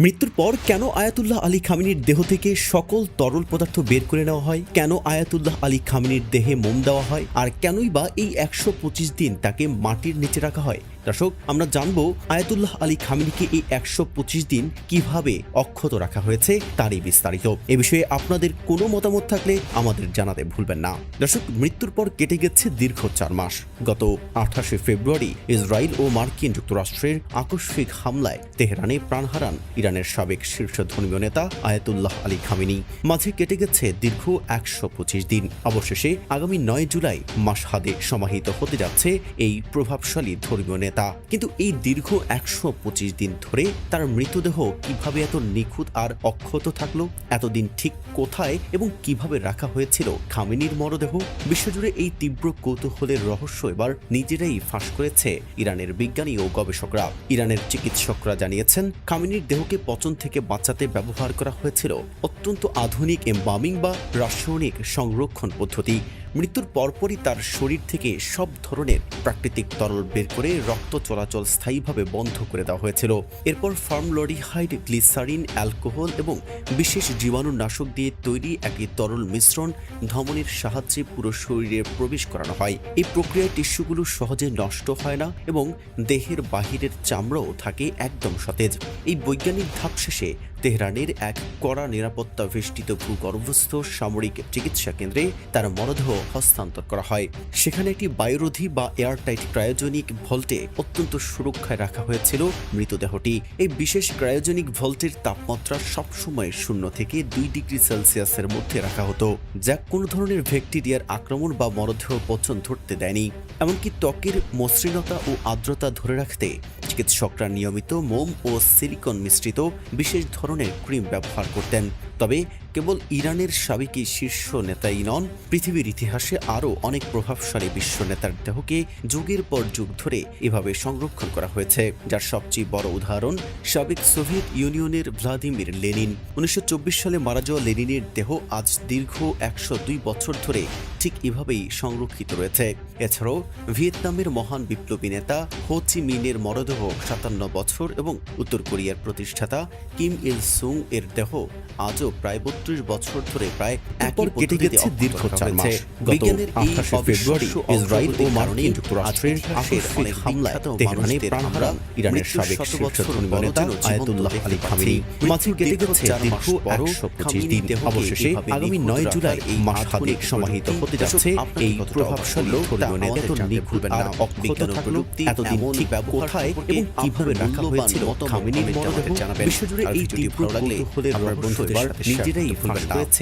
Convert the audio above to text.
মৃত্যুর পর কেন আয়াতুল্লাহ আলী খামেনির দেহ থেকে সকল তরল পদার্থ বের করে নেওয়া হয়, কেন আয়াতুল্লাহ আলী খামেনির দেহে মোম দেওয়া হয়, আর কেনই বা এই ১২৫ দিন তাকে মাটির নিচে রাখা হয়। দর্শক, আমরা জানবো আয়াতুল্লাহ আলী খামেনিকে এই ১২৫ দিন কিভাবে অক্ষত রাখা হয়েছে তারই বিস্তারিত। এ বিষয়ে আপনাদের কোনো মতামত থাকলে আমাদের জানাতে ভুলবেন না। দর্শক, মৃত্যুর পর কেটে গেছে দীর্ঘ ৪ মাস। গত ২৮শে ফেব্রুয়ারি ইসরায়েল ও মার্কিন যুক্তরাষ্ট্রের আকস্মিক হামলায় তেহরানে প্রাণ হারান ইরানের সাবেক শীর্ষ ধর্মীয় নেতা আয়াতুল্লাহ আলী খামেনি। মাঝে কেটে গেছে দীর্ঘ ১২৫ দিন। অবশেষে আগামী ৯ জুলাই মাশহাদে সমাহিত হতে যাচ্ছে এই প্রভাবশালী ধর্মীয় নেতা। কিন্তু এই দীর্ঘ ১২৫ দিন ধরে তার মৃতদেহ কিভাবে এত নিখুঁত আর অক্ষত থাকলো, এতদিন ঠিক কোথায় এবং কিভাবে রাখা হয়েছিল খামেনির মরদেহ, বিশ্বজুড়ে এই তীব্র কৌতূহলের রহস্য এবার নিজেরাই ফাঁস করেছে ইরানের বিজ্ঞানী ও গবেষকরা। ইরানের চিকিৎসকরা জানিয়েছেন, খামেনির দেহকে পচন থেকে বাঁচাতে ব্যবহার করা হয়েছিল অত্যন্ত আধুনিক এমবামিং বা রাসায়নিক সংরক্ষণ পদ্ধতি। মৃত্যুর পরপরই তার শরীর থেকে সব ধরনের প্রাকৃতিক তরল বের করে রক্ত চলাচল স্থায়ীভাবে বন্ধ করে দেওয়া হয়েছিল। এরপর ফর্মলডিহাইড, গ্লিসারিন, অ্যালকোহল এবং বিশেষ জীবাণুনাশক দিয়ে তৈরি একটি তরল মিশ্রণ ধমনীর সাহায্যে পুরো শরীরে প্রবেশ করানো হয়। এই প্রক্রিয়ায় টিস্যুগুলো সহজে নষ্ট হয় না এবং দেহের বাহিরের চামড়াও থাকে একদম সতেজ। এই বৈজ্ঞানিক ধাপ শেষে তেহরানের এক কড়া নিরাপত্তা বেষ্টিত ভূগর্ভস্থ সামরিক চিকিৎসা কেন্দ্রে তার মরদেহ হস্তান্তর করা হয়। সেখানে একটি বায়ুরোধী বা এয়ারটাইট ক্রায়োজেনিক ভল্টে অত্যন্ত সুরক্ষায় রাখা হয়েছিল মৃতদেহটি। এই বিশেষ ক্রায়োজেনিক ভল্টের তাপমাত্রা সবসময় 0 থেকে 2 ডিগ্রি সেলসিয়াসের মধ্যে রাখা হতো, যা কোনো ধরনের ব্যাকটেরিয়ার আক্রমণ বা মরদেহ পচন ধরতে দেয়নি। এমনকি ত্বকের মসৃণতা ও আর্দ্রতা ধরে রাখতে চিকিৎসকরা নিয়মিত মোম ও সিলিকন মিশ্রিত বিশেষ ধরনের ক্রিম ব্যবহার করতেন। তবে কেবল ইরানের সাবেক শীর্ষ নেতাই নন, পৃথিবীর ইতিহাসে আরও অনেক প্রভাবশালী বিশ্ব নেতার দেহকে যুগের পর যুগ ধরে এভাবে সংরক্ষণ করা হয়েছে, যার সবচেয়ে বড় উদাহরণ সাবেক সোভিয়েত ইউনিয়নের ভ্লাদিমির লেনিন। ১৯২৪ সালে মারা যাওয়া লেনিনের দেহ আজ দীর্ঘ ১০২ বছর ধরে ঠিক এভাবেই সংরক্ষিত রয়েছে। এছাড়াও ভিয়েতনামের মহান বিপ্লবী নেতা হো চি মিনের মরদেহ ৫৭ বছর এবং উত্তর কোরিয়ার প্রতিষ্ঠাতা কিম ইল সুং এর দেহ আজও প্রায় ৩২ বছর ধরে প্রায় একই কেটে গেছে দীর্ঘ ৪ মাস। গত ২৮শে ফেব্রুয়ারি ইসরায়েল ও মার্কিন যুক্তরাষ্ট্রের আকস্মিক হামলায় তেহরানে প্রাণ হারান ইরানের সাবেক শীর্ষ ধর্মীয় নেতা আয়াতুল্লাহ আলী খামেনি। মাঝে কেটে গেছে দীর্ঘ ১২৫ দিন। অবশেষে আগামী ৯ জুলাই মাশহাদে সমাহিত হতে যাচ্ছে এই প্রভাবশালী ধর্মীয় নেতা। এত নিখুঁত আর অক্ষত থাকলো, এতদিন ঠিক কোথায় এবং কিভাবে রাখা হয়েছিল খামেনির মরদেহ, বিশ্বজুড়ে এই তীব্র কৌতূহলের রহস্য এবার নিজেরাই ফাঁস করেছে